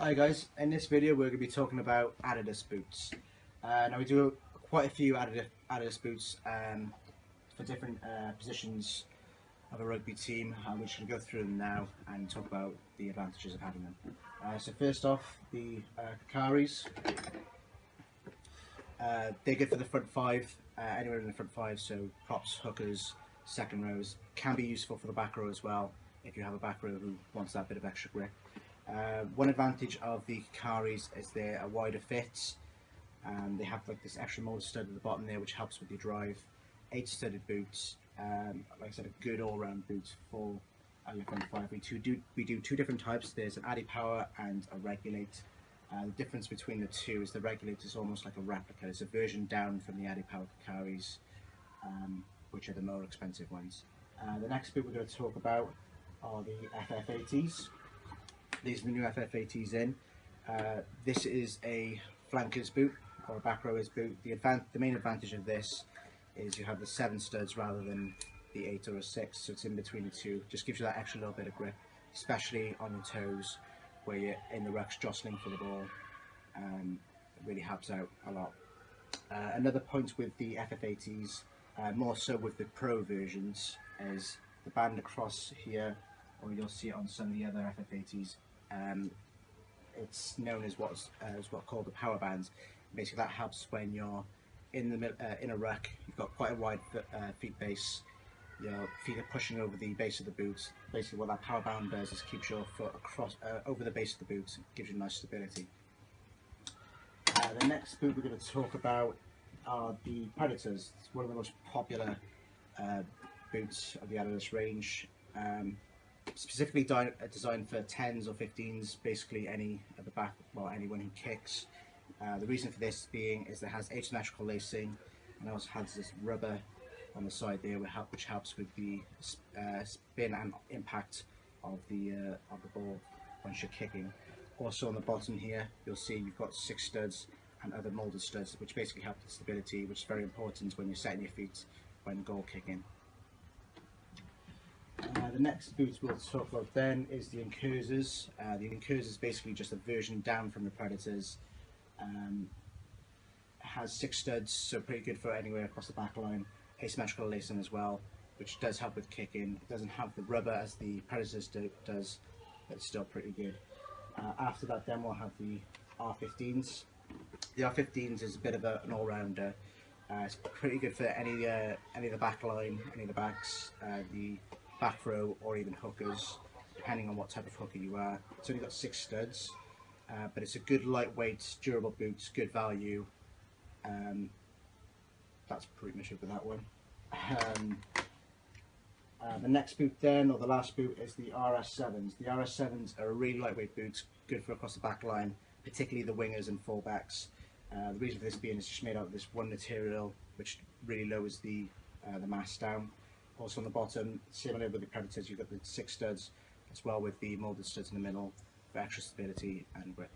Hi guys, in this video we're going to be talking about Adidas boots. Now we do quite a few Adidas boots for different positions of a rugby team. We're just going to go through them now and talk about the advantages of having them. So first off, the Kakaris. They're good for the front five, anywhere in the front five, so props, hookers, second rows. Can be useful for the back row as well if you have a back row who wants that bit of extra grip. One advantage of the Kakaris is they're a wider fit. They have like this extra molded stud at the bottom there, which helps with your drive. 8 studded boots, like I said, a good all-round boot for your front five. We do two different types. There's an Adi Power and a Regulate. The difference between the two is the Regulate is almost like a replica. It's a version down from the Adi Power Kakaris, which are the more expensive ones. The next boot we're going to talk about are the FF80s. These are the new FF80s in. This is a flankers boot or a back rowers boot. The main advantage of this is you have the 7 studs rather than the 8 or a 6, so it's in between the two. Just gives you that extra little bit of grip, especially on your toes where you're in the rucks jostling for the ball. It really helps out a lot. Another point with the FF80s, more so with the pro versions, is the band across here, or you'll see it on some of the other FF80s. It's known as what's called the power bands. Basically, that helps when you're in a ruck. You've got quite a wide feet base. Your feet are pushing over the base of the boot. Basically, what that power band does is keeps your foot across over the base of the boot. Gives you nice stability. The next boot we're going to talk about are the Predators. It's one of the most popular boots of the Adidas range. Specifically designed for 10s or 15s, basically any at the back, well, anyone who kicks. The reason for this being is that it has asymmetrical lacing and also has this rubber on the side there, which helps with the spin and impact of the ball once you're kicking. Also on the bottom here, you'll see you've got 6 studs and other molded studs, which basically help with stability, which is very important when you're setting your feet when goal kicking. The next boot we'll talk about then is the Incursors. The Incursors is basically just a version down from the Predators. It has 6 studs, so pretty good for anywhere across the back line. Asymmetrical lacing as well, which does help with kicking. It doesn't have the rubber as the Predators does, but it's still pretty good. After that then we'll have the R15s. The R15s is a bit of an all-rounder. It's pretty good for any of the back line, any of the backs, the back row, or even hookers, depending on what type of hooker you are. It's only got 6 studs, but it's a good lightweight, durable boot, good value. That's pretty much it for that one. The next boot then, or the last boot, is the RS7s. The RS7s are a really lightweight boot, good for across the back line, particularly the wingers and fullbacks. The reason for this being is just made out of this one material, which really lowers the mass down. Also on the bottom, similar with the Predators, you've got the 6 studs, as well with the molded studs in the middle for extra stability and grip.